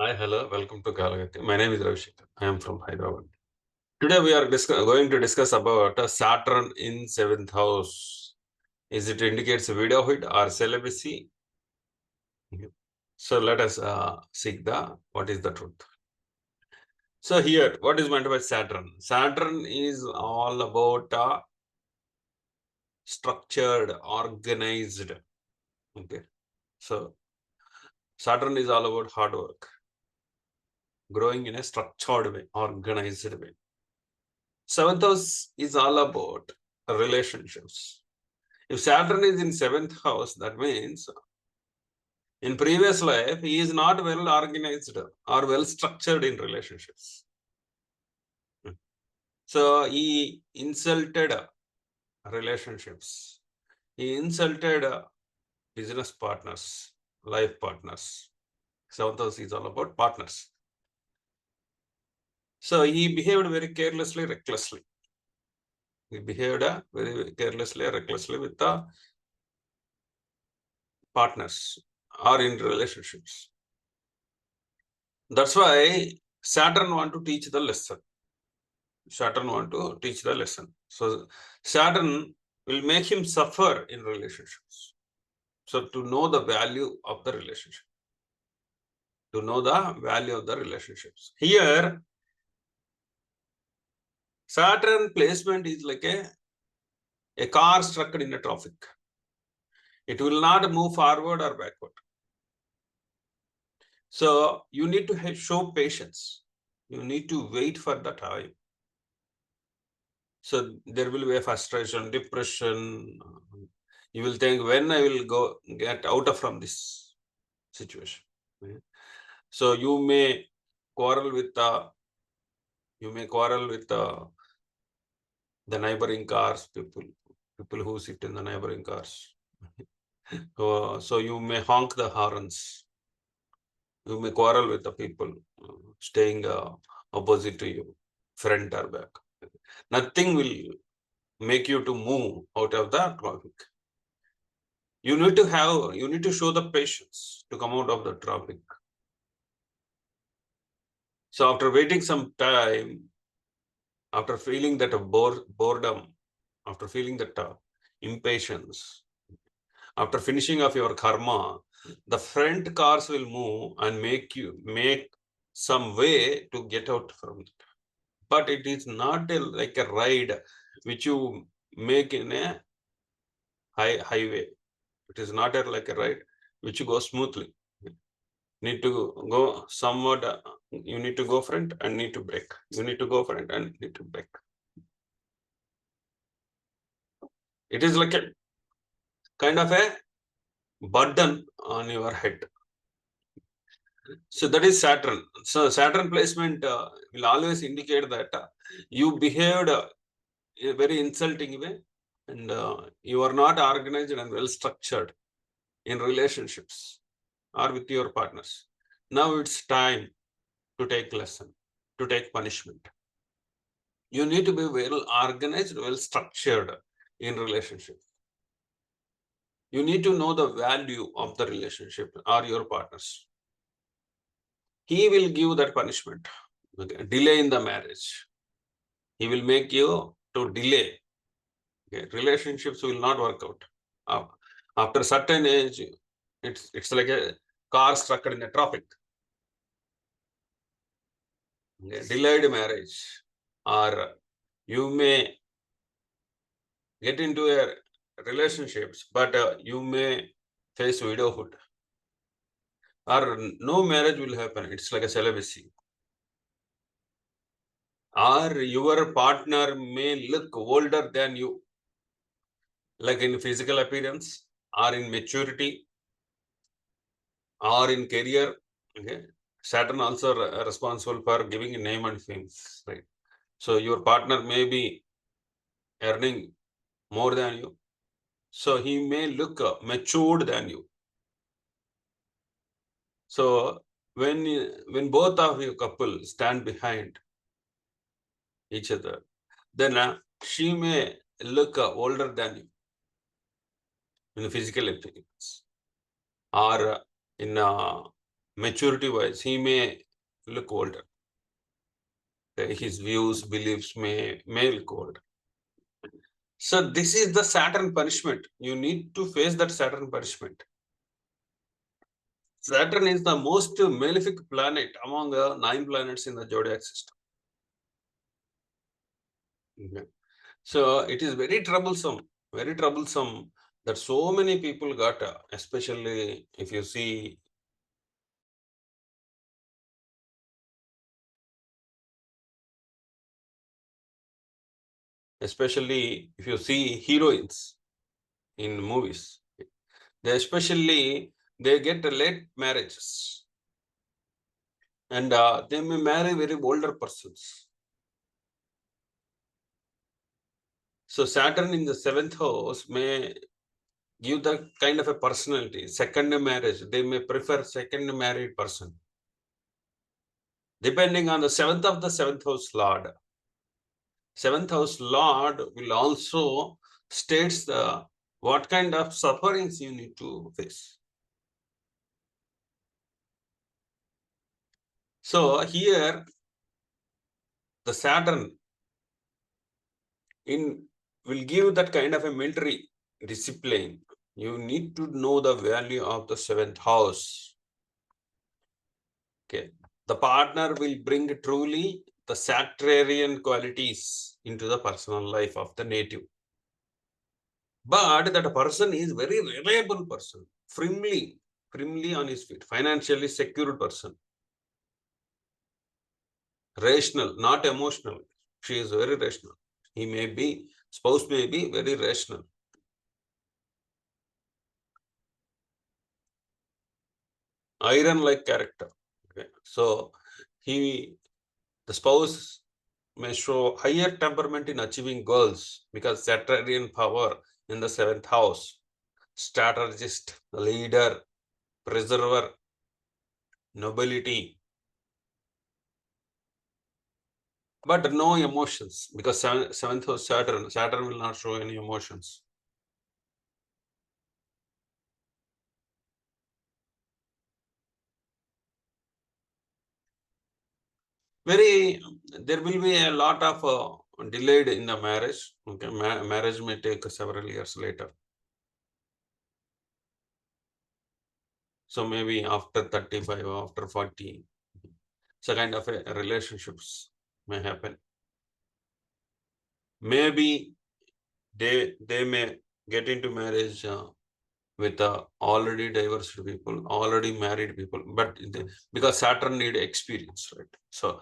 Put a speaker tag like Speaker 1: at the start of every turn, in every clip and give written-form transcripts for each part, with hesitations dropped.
Speaker 1: Hi, hello, welcome to Kaalagathi. My name is Ravi. I am from Hyderabad. Today we are going to discuss about Saturn in 7th house. Is it indicates widowhood or celibacy? So let us seek what is the truth. So here, what is meant by Saturn? Saturn is all about structured, organized. Okay. So Saturn is all about hard work, growing in a structured way, organized way. 7th house is all about relationships. If Saturn is in 7th house, that means in previous life, he is not well organized or well structured in relationships. So he insulted relationships. He insulted business partners, life partners. 7th house is all about partners. So he behaved very carelessly, recklessly. He behaved very carelessly, recklessly with the partners or in relationships. That's why Saturn want to teach the lesson. Saturn want to teach the lesson. So Saturn will make him suffer in relationships. So to know the value of the relationship. To know the value of the relationships. Here, Saturn placement is like a car stuck in a traffic. It will not move forward or backward. So you need to show patience. You need to wait for the time. So there will be a frustration, depression. You will think, when I will get out from this situation. So you may quarrel with the neighboring cars, people who sit in the neighboring cars. So you may honk the horns. You may quarrel with the people staying opposite to you, front or back. Nothing will make you to move out of the traffic. You need to show the patience to come out of the traffic. So after waiting some time, after feeling that boredom, after feeling that impatience, after finishing of your karma, the front cars will move and make some way to get out from it. But it is not like a ride which you make in a highway. It is not like a ride which you go smoothly. Need to go somewhat, you need to go front and need to brake. You need to go front and need to brake. It is like a kind of a burden on your head. So that is Saturn. So Saturn placement will always indicate that you behaved in a very insulting way and you are not organized and well structured in relationships or with your partners. Now it's time to take lesson, to take punishment. You need to be well organized, well structured in relationship. You need to know the value of the relationship or your partners. He will give that punishment. Okay. Delay in the marriage. He will make you to delay. Okay. Relationships will not work out. After a certain age, it's like a car stuck in the traffic. Okay. Delayed marriage, or you may get into a relationships, but you may face widowhood, or no marriage will happen. It's like a celibacy. Or your partner may look older than you, like in physical appearance, or in maturity, or in career. Okay. Saturn also responsible for giving a name and fame. Right. So your partner may be earning more than you. So he may look matured than you. So when both of you couple stand behind each other, then she may look older than you in the physical appearance or in maturity wise, he may look older. His views, beliefs may look older. So this is the Saturn punishment. You need to face that Saturn punishment. Saturn is the most malefic planet among the 9 planets in the zodiac system. Okay. So it is very troublesome that so many people got, especially if you see heroines in movies, they get late marriages, and they may marry very older persons. So Saturn in the 7th house may give the kind of a personality. Second marriage, they may prefer second married person, depending on the 7th house lord. 7th house lord will also states the what kind of sufferings you need to face. So here the Saturn will give that kind of a military discipline. You need to know the value of the 7th house. Okay. The partner will bring truly the Saturnian qualities into the personal life of the native. But that person is very reliable person, firmly on his feet, financially secured person, rational, not emotional. She is very rational. Spouse may be very rational. Iron-like character. Okay. So the spouse may show higher temperament in achieving goals because Saturnian power in the 7th house, strategist, leader, preserver, nobility, but no emotions because 7th house Saturn will not show any emotions. There will be a lot of delayed in the marriage. Okay, marriage may take several years later. So maybe after 35, after 40, so kind of relationships may happen. Maybe they may get into marriage with already divorced people, already married people, but because Saturn need experience, right? So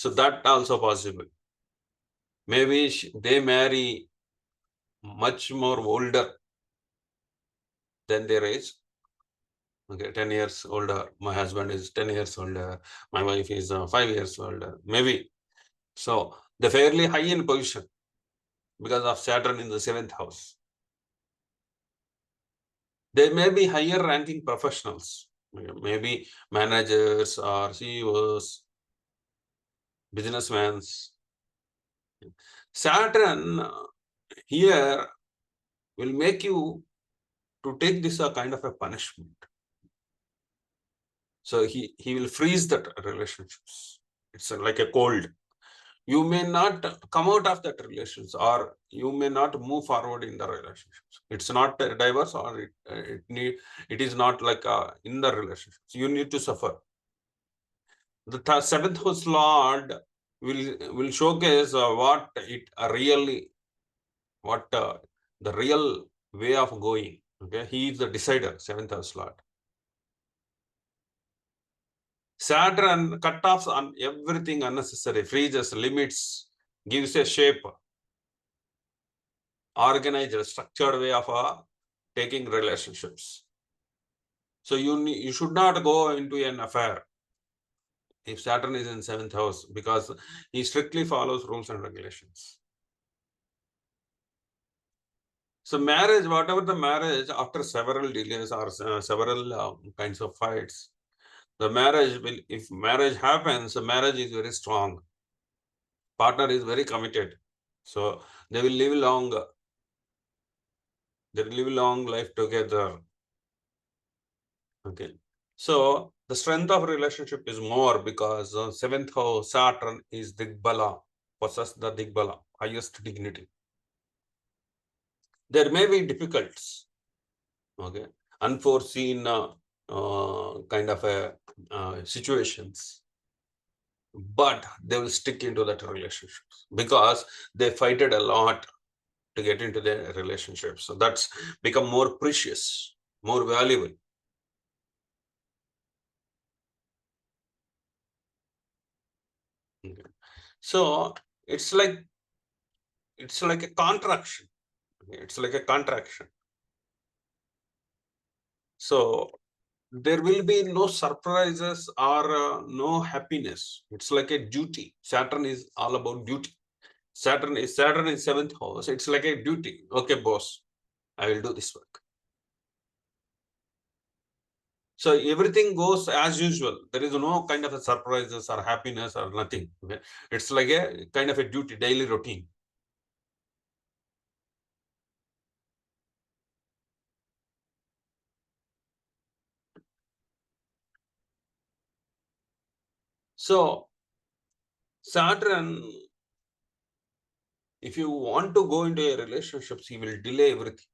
Speaker 1: that also possible. Maybe they marry much more older than their age. Okay, 10 years older. My husband is 10 years older. My wife is 5 years older. Maybe. So they're fairly high in position because of Saturn in the 7th house. They may be higher ranking professionals, maybe managers or CEOs, businessmen. Saturn here will make you to take this a kind of a punishment. So he will freeze that relationships. It's like a cold. You may not come out of that relations, or you may not move forward in the relationships. It's not a divorce, or it is not like in the relationships. You need to suffer. The 7th house lord will showcase what the real way of going. Okay, he is the decider, 7th house lord. Saturn cut offs on everything unnecessary, freezes, limits, gives a shape, organized, structured way of taking relationships. So you should not go into an affair if Saturn is in 7th house, because he strictly follows rules and regulations. So marriage, whatever the marriage, after several delays or several kinds of fights, the marriage will, if marriage happens, the marriage is very strong. Partner is very committed. So they will live life together. Okay. So the strength of relationship is more because seventh house Saturn is Digbala, possess the Digbala, highest dignity. There may be difficulties, okay, unforeseen kind of situations, but they will stick into that relationships because they fighted a lot to get into their relationship. So that's become more precious, more valuable. Okay. So it's like a contraction. It's like a contraction. So there will be no surprises or no happiness. It's like a duty. Saturn is all about duty. Saturn is seventh house. It's like a duty. Okay, boss, I will do this work. So everything goes as usual. There is no kind of a surprises or happiness or nothing. Okay? It's like a kind of a duty, daily routine. So Saturn, if you want to go into a relationship, he will delay everything.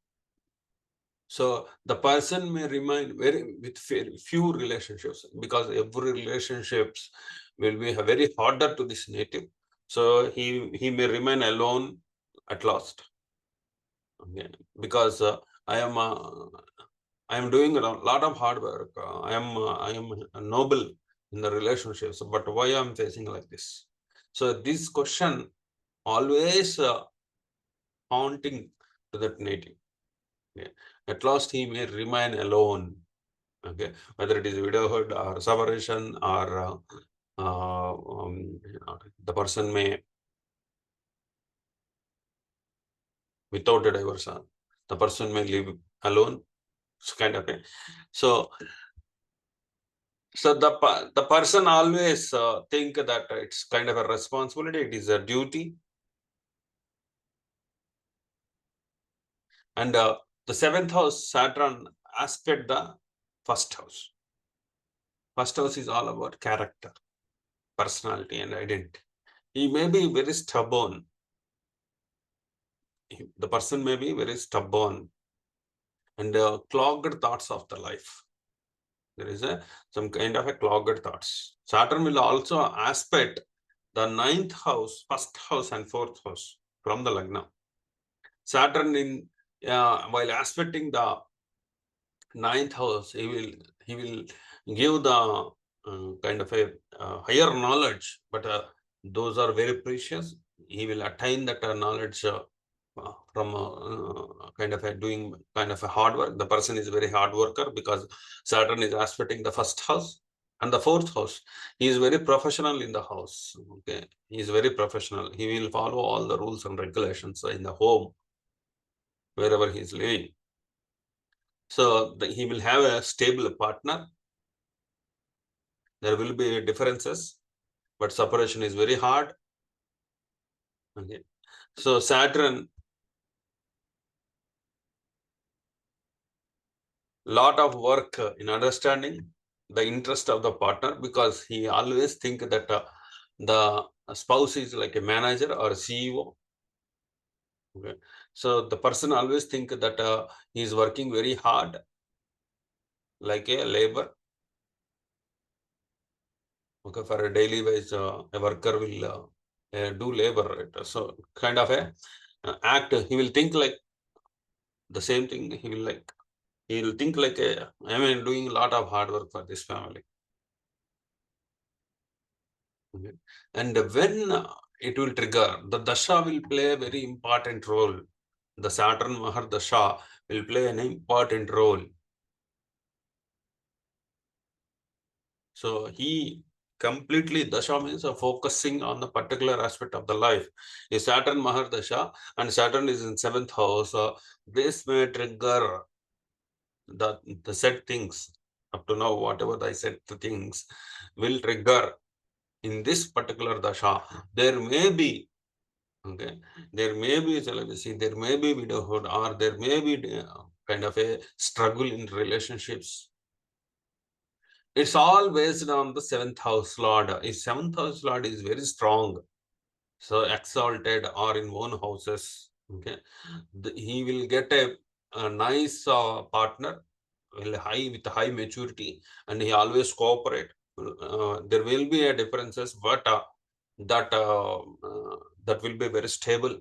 Speaker 1: So the person may remain with few relationships because every relationships will be very harder to this native. So he may remain alone at last. Okay. Because I am doing a lot of hard work. I am noble in the relationships, but why I am facing like this? So this question always haunting to that native. Okay. At last, he may remain alone. Okay, whether it is widowhood or separation or the person may without a divorce, the person may live alone. It's kind of a so. So the person always think that it's kind of a responsibility. It is a duty, and the seventh house Saturn aspect the first house. First house is all about character, personality, and identity. He may be very stubborn. The person may be very stubborn and clogged thoughts of the life. There is some kind of a clogged thoughts. Saturn will also aspect the ninth house, first house, and fourth house from the lagna. Saturn in while aspecting the ninth house, he will give the kind of a higher knowledge, but those are very precious. He will attain that knowledge from kind of a doing kind of a hard work. The person is very hard worker because Saturn is aspecting the first house and the fourth house. He is very professional in the house. Okay, he is very professional. He will follow all the rules and regulations in the home wherever he is living. So he will have a stable partner. There will be differences, but separation is very hard. Okay, so Saturn, lot of work in understanding the interest of the partner because he always think that the spouse is like a manager or a CEO. Okay. So the person always think that he is working very hard like a labor. Okay, for a daily wage, a worker will do labor. Right? So kind of a act. He will think like the same thing. He will think like I mean doing a lot of hard work for this family. Okay. And when it will trigger, the Dasha will play a very important role. The Saturn Mahar Dasha will play an important role. So he completely Dasha means focusing on the particular aspect of the life. If Saturn Mahar Dasha and Saturn is in seventh house, this may trigger the said things. Up to now, whatever I said, the things will trigger in this particular Dasha. There may be okay, there may be celibacy, there may be widowhood, or there may be kind of a struggle in relationships. It's all based on the seventh house lord. If seventh house lord is very strong, so exalted or in own houses, okay, he will get a nice partner, with high maturity, and he always cooperate. There will be a differences, but that that will be very stable.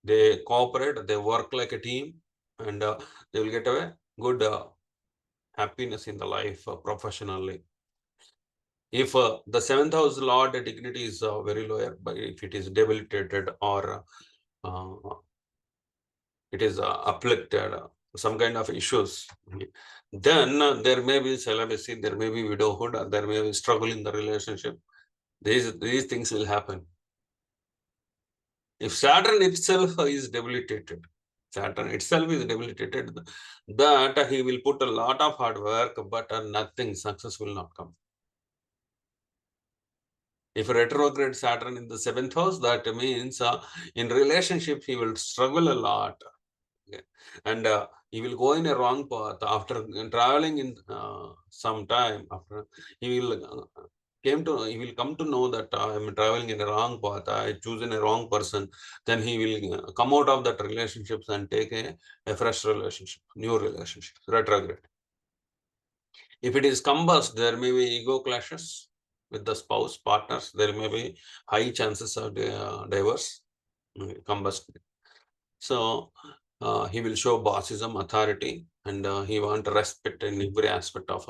Speaker 1: They cooperate, they work like a team, and they will get a good happiness in the life professionally. If the seventh house lord dignity is very lower, but if it is debilitated or uh, it is afflicted, some kind of issues, then there may be celibacy, there may be widowhood, or there may be struggle in the relationship. These things will happen. If Saturn itself is debilitated, that he will put a lot of hard work, but nothing, success will not come. If retrograde Saturn in the seventh house, that means in relationship he will struggle a lot. Okay. And he will go in a wrong path after traveling in some time. After he will he will come to know that I am traveling in a wrong path. I chosen a wrong person. Then he will come out of that relationships and take a fresh relationship, new relationship, retrograde. If it is combust, there may be ego clashes with the spouse, partners. There may be high chances of divorce, combust. So he will show bossism, authority, and he want respect in every aspect of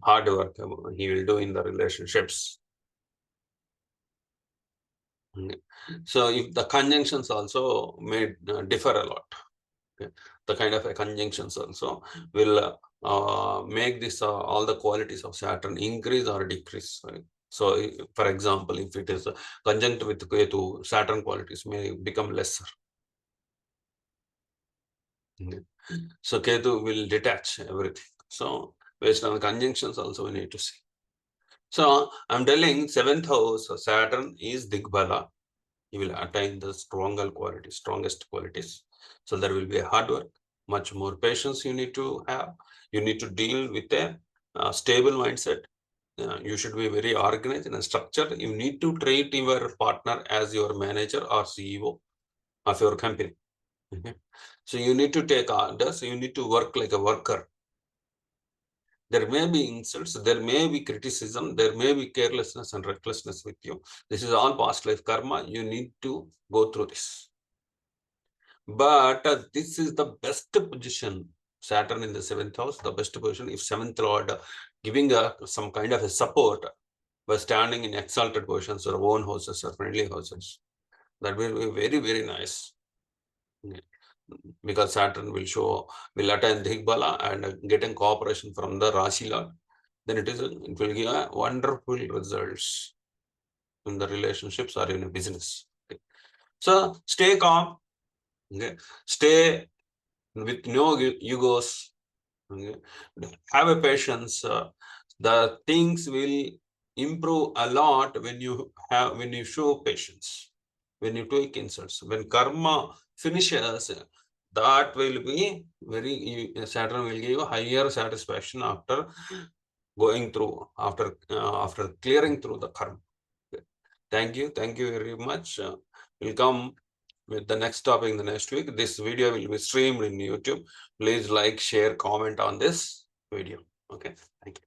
Speaker 1: hard work he will do in the relationships. So if the conjunctions also may differ a lot. Okay. The kind of conjunctions also will make this all the qualities of Saturn increase or decrease. Right? So, for example, if it is conjunct with Ketu, Saturn qualities may become lesser. Okay. So Ketu will detach everything. So based on the conjunctions also we need to see. So I'm telling seventh house Saturn is Digbala. He will attain the strongest qualities. So there will be a hard work, much more patience you need to have. You need to deal with a stable mindset. You should be very organized and structured. You need to treat your partner as your manager or CEO of your company. So you need to take orders. You need to work like a worker. There may be insults, there may be criticism, there may be carelessness and recklessness with you. This is all past life karma. You need to go through this. But this is the best position. Saturn in the seventh house, the best position. If seventh lord giving some kind of a support by standing in exalted positions or own houses or friendly houses, that will be very, very nice. Because Saturn will attain Digbala and getting cooperation from the Rashi Lord, then it will give a wonderful results in the relationships or in a business. Okay. So stay calm, okay. Stay with no egos, okay. Have a patience. The things will improve a lot when you show patience, when you take insults. When karma finishes, that will be Saturn will give a higher satisfaction after going through, after clearing through the karma. Thank you very much. We'll come with the next topic in the next week. This video will be streamed in YouTube. Please like, share, comment on this video. Okay, thank you.